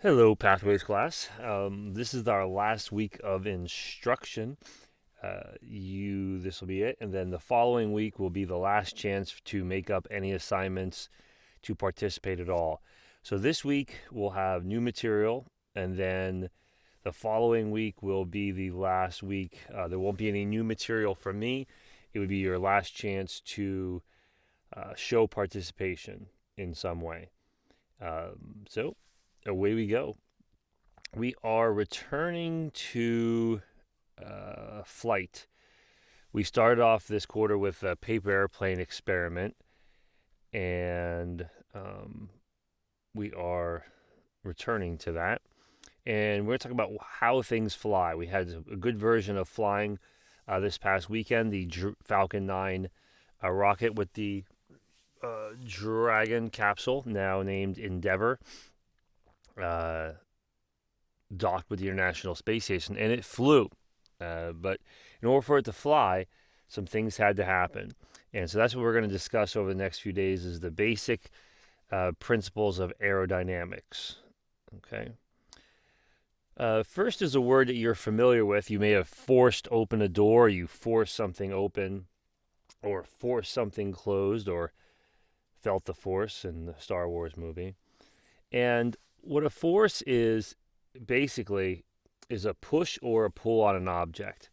Hello, Pathways class. This is our last week of instruction. This will be it, and then the following week will be the last chance to make up any assignments to participate at all. So this week we'll have new material, and then the following week will be the last week. There won't be any new material from me. It would be your last chance to show participation in some way. So away we go. We are returning to flight. We started off this quarter with a paper airplane experiment, and we are returning to that. And we're going to talk about how things fly. We had a good version of flying this past weekend, the Falcon 9 rocket with the Dragon capsule, now named Endeavour. Docked with the International Space Station, and it flew. But in order for it to fly, some things had to happen. And so that's what we're going to discuss over the next few days is the basic principles of aerodynamics. Okay. First is a word that you're familiar with. You may have forced open a door, you forced something open, or forced something closed, or felt the force in the Star Wars movie. And what a force is basically is a push or a pull on an object.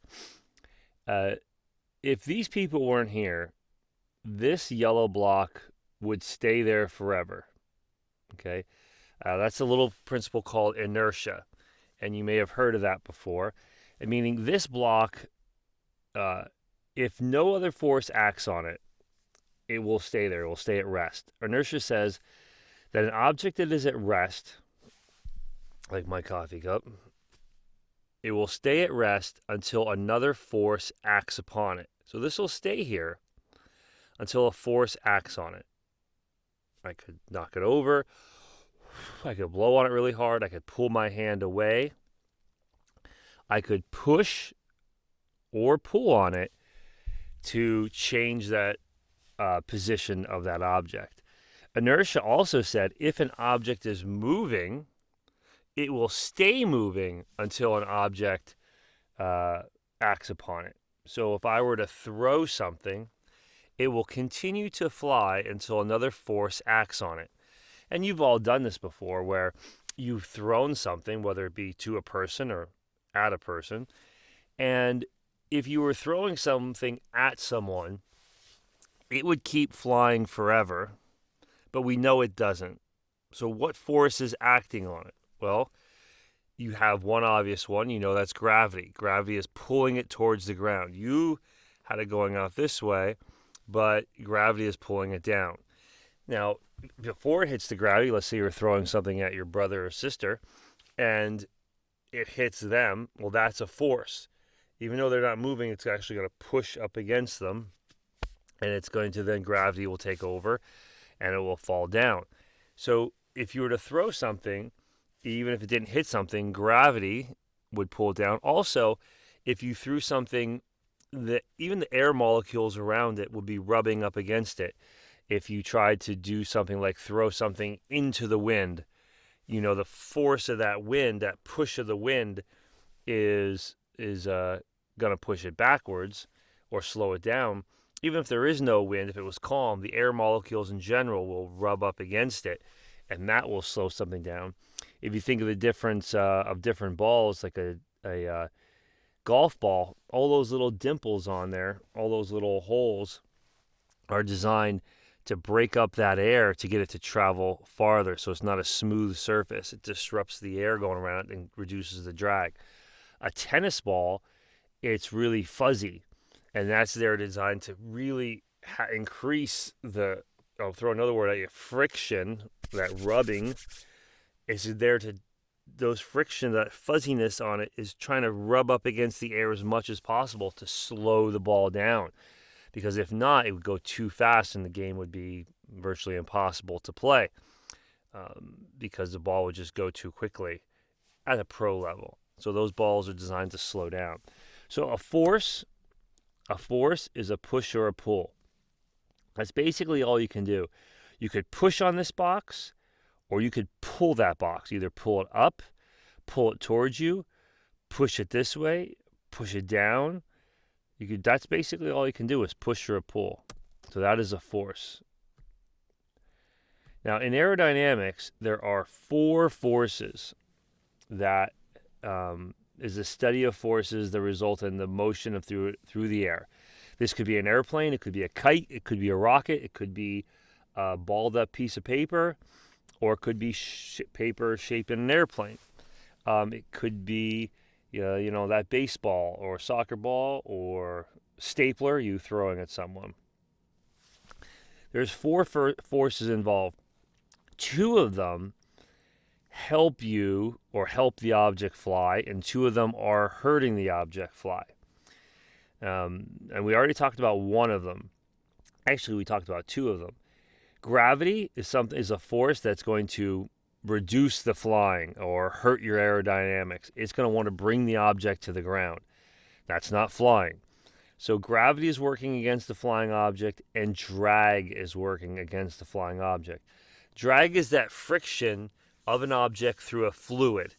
If these people weren't here, this yellow block would stay there forever. Okay, that's a little principle called inertia, and you may have heard of that before. Meaning this block, if no other force acts on it, it will stay there. It will stay at rest. Inertia says that an object that is at rest, like my coffee cup, it will stay at rest until another force acts upon it. So this will stay here until a force acts on it. I could knock it over. I could blow on it really hard. I could pull my hand away. I could push or pull on it to change that position of that object. Inertia also said if an object is moving, it will stay moving until an object acts upon it. So if I were to throw something, it will continue to fly until another force acts on it. And you've all done this before where you've thrown something, whether it be to a person or at a person, and if you were throwing something at someone, it would keep flying forever, but we know it doesn't. So what force is acting on it? Well, you have one obvious one. You know that's gravity. Gravity is pulling it towards the ground. You had it going out this way, but gravity is pulling it down. Now, before it hits the gravity, let's say you're throwing something at your brother or sister, and it hits them. Well, that's a force. Even though they're not moving, it's actually going to push up against them, and it's going to then gravity will take over, and it will fall down. So if you were to throw something, even if it didn't hit something, gravity would pull it down. Also, if you threw something, even the air molecules around it would be rubbing up against it. If you tried to do something like throw something into the wind, the force of that wind, that push of the wind, is going to push it backwards or slow it down. Even if there is no wind, if it was calm, the air molecules in general will rub up against it, and that will slow something down. If you think of the difference of different balls, like a golf ball, all those little dimples on there, all those little holes are designed to break up that air to get it to travel farther, so it's not a smooth surface. It disrupts the air going around it and reduces the drag. A tennis ball, it's really fuzzy, and that's there designed to really increase the, I'll throw another word at you, friction, that rubbing is there to, those friction, that fuzziness on it is trying to rub up against the air as much as possible to slow the ball down. Because if not, it would go too fast and the game would be virtually impossible to play because the ball would just go too quickly at a pro level. So those balls are designed to slow down. So a force is a push or a pull. That's basically all you can do. You could push on this box or you could pull that box. Either pull it up, pull it towards you, push it this way, push it down. That's basically all you can do is push or pull. So that is a force. Now in aerodynamics, there are 4 forces that is a study of forces that result in the motion of through the air. This could be an airplane, it could be a kite, it could be a rocket, it could be a balled up piece of paper, or it could be paper shaped in an airplane. It could be that baseball or soccer ball or stapler you throwing at someone. There's 4 forces involved. 2 of them help you or help the object fly, and 2 of them are hurting the object fly. And we already talked about one of them. Actually, we talked about 2 of them. Gravity is a force that's going to reduce the flying or hurt your aerodynamics. It's going to want to bring the object to the ground. That's not flying. So gravity is working against the flying object, and drag is working against the flying object. Drag is that friction of an object through a fluid.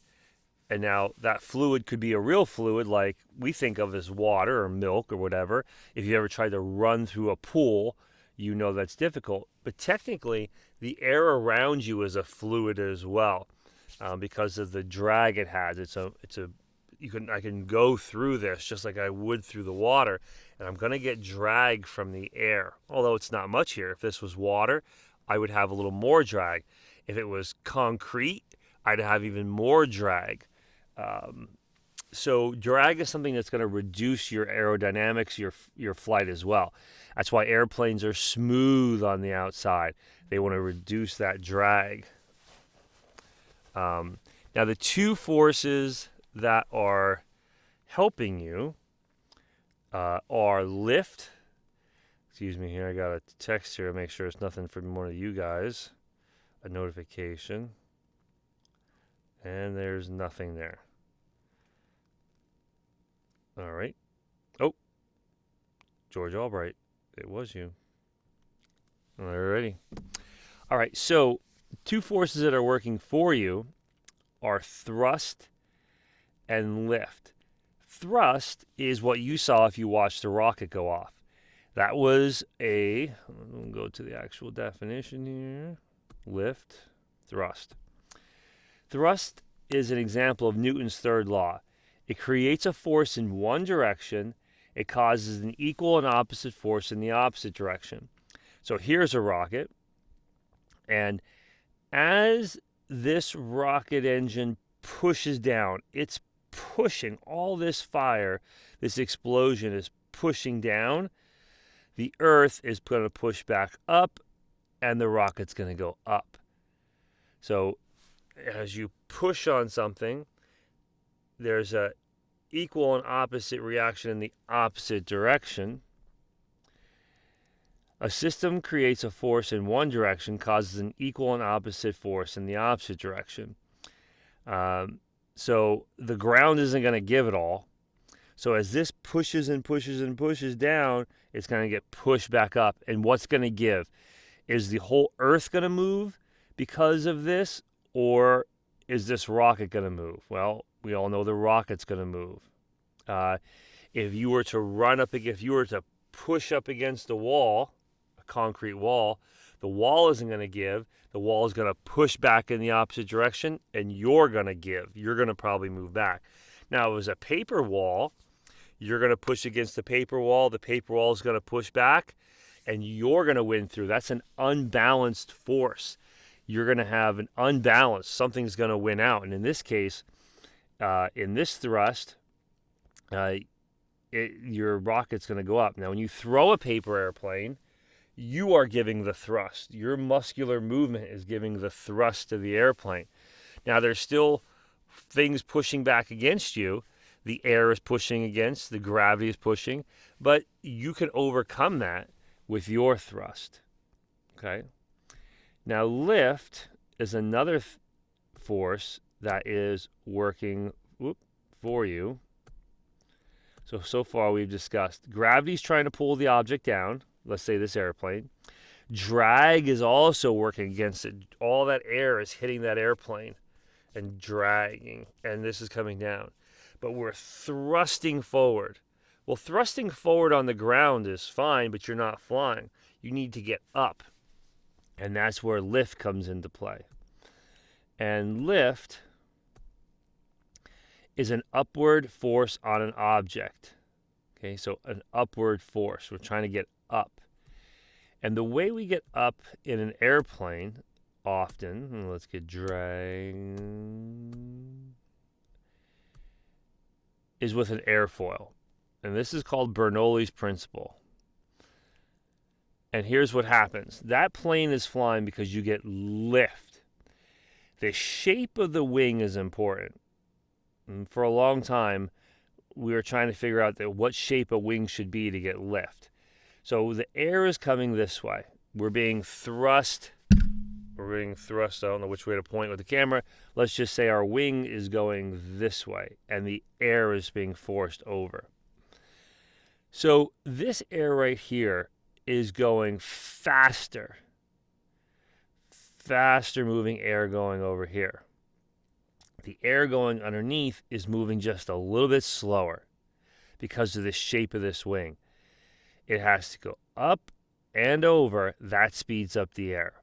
And now that fluid could be a real fluid like we think of as water or milk or whatever. If you ever tried to run through a pool, you know that's difficult. But technically, the air around you is a fluid as well, because of the drag it has. I can go through this just like I would through the water, and I'm going to get drag from the air. Although it's not much here. If this was water, I would have a little more drag. If it was concrete, I'd have even more drag. So drag is something that's going to reduce your aerodynamics, your flight as well. That's why airplanes are smooth on the outside. They want to reduce that drag. Now the 2 forces that are helping you are lift. Excuse me here, I got a text here to make sure it's nothing from one of you guys. A notification. And there's nothing there. All right. Oh, George Albright. It was you. Alrighty. All right, so 2 forces that are working for you are thrust and lift. Thrust is what you saw if you watched the rocket go off. That was we'll go to the actual definition here. Lift, thrust. Thrust is an example of Newton's third law. It creates a force in one direction. It causes an equal and opposite force in the opposite direction. So here's a rocket, and as this rocket engine pushes down, it's pushing all this fire, this explosion is pushing down. The Earth is going to push back up, and the rocket's going to go up. So as you push on something, there's a equal and opposite reaction in the opposite direction. A system creates a force in one direction, causes an equal and opposite force in the opposite direction. So the ground isn't going to give it all. So as this pushes and pushes and pushes down, it's going to get pushed back up. And what's going to give? Is the whole Earth going to move because of this, or is this rocket going to move? Well, we all know the rocket's going to move. If you were to push up against a wall, a concrete wall, the wall isn't going to give. The wall is going to push back in the opposite direction, and you're going to give. You're going to probably move back. Now, if it was a paper wall, you're going to push against the paper wall is going to push back, and you're going to win through. That's an unbalanced force. You're going to have an unbalance. Something's going to win out. And in this case, in this thrust, your rocket's going to go up. Now, when you throw a paper airplane, you are giving the thrust. Your muscular movement is giving the thrust to the airplane. Now, there's still things pushing back against you. The air is pushing against, the gravity is pushing, but you can overcome that with your thrust. Okay? Now, lift is another force that is working for you. So far we've discussed gravity's trying to pull the object down, let's say this airplane. Drag is also working against it. All that air is hitting that airplane and dragging, and this is coming down. But we're thrusting forward. Well, thrusting forward on the ground is fine, but you're not flying. You need to get up, and that's where lift comes into play. And lift is an upward force on an object. Okay, so an upward force. We're trying to get up. And the way we get up in an airplane often, let's get drag, is with an airfoil. And this is called Bernoulli's principle. And here's what happens. That plane is flying because you get lift. The shape of the wing is important. And for a long time, we were trying to figure out what shape a wing should be to get lift. So the air is coming this way. We're being thrust. I don't know which way to point with the camera. Let's just say our wing is going this way, and the air is being forced over. So this air right here is going faster. Faster moving air going over here. The air going underneath is moving just a little bit slower because of the shape of this wing. It has to go up and over. That speeds up the air.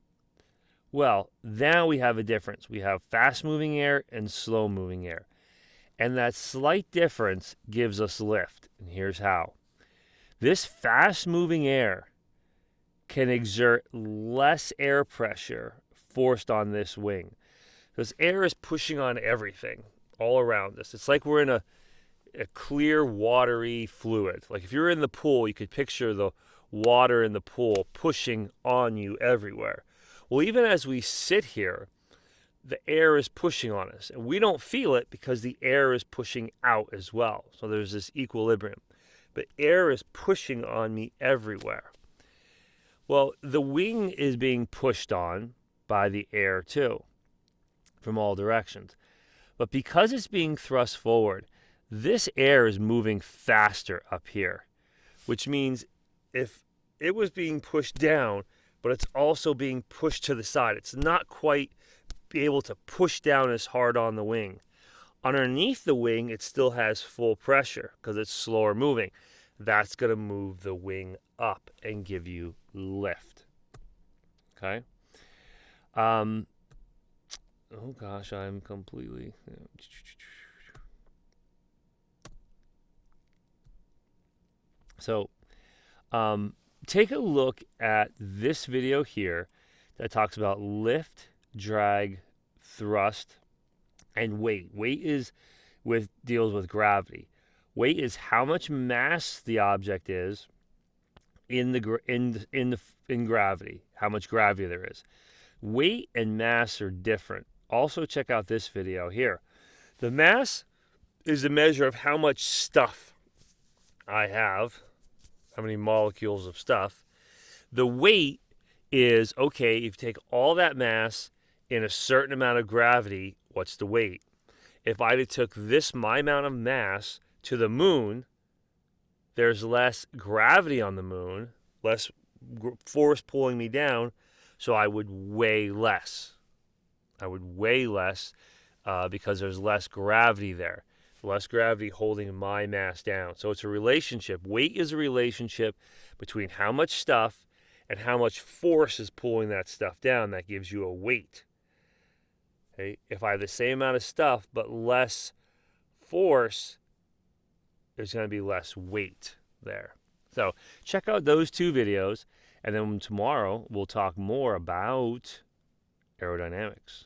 Well, now we have a difference. We have fast-moving air and slow-moving air. And that slight difference gives us lift. And here's how. This fast-moving air can exert less air pressure forced on this wing. Because air is pushing on everything all around us. It's like we're in a clear, watery fluid. Like if you're in the pool, you could picture the water in the pool pushing on you everywhere. Well, even as we sit here, the air is pushing on us. And we don't feel it because the air is pushing out as well. So there's this equilibrium. But air is pushing on me everywhere. Well, the wing is being pushed on by the air too, from all directions. But because it's being thrust forward, this air is moving faster up here, which means if it was being pushed down, but it's also being pushed to the side, it's not quite able to push down as hard on the wing. Underneath the wing, it still has full pressure because it's slower moving. That's going to move the wing up and give you lift. Okay? Oh gosh, I'm completely... So, take a look at this video here that talks about lift, drag, thrust, and weight. Weight deals with gravity. Weight is how much mass the object is in gravity, how much gravity there is. Weight and mass are different. Also, check out this video here. The mass is a measure of how much stuff I have, how many molecules of stuff. The weight is, okay, if you take all that mass in a certain amount of gravity, what's the weight? If I took my amount of mass to the moon, there's less gravity on the moon, less force pulling me down, so I would weigh less. Because there's less gravity there. Less gravity holding my mass down. So it's a relationship. Weight is a relationship between how much stuff and how much force is pulling that stuff down. That gives you a weight. Okay? If I have the same amount of stuff but less force, there's going to be less weight there. So check out those two videos, and then tomorrow we'll talk more about aerodynamics.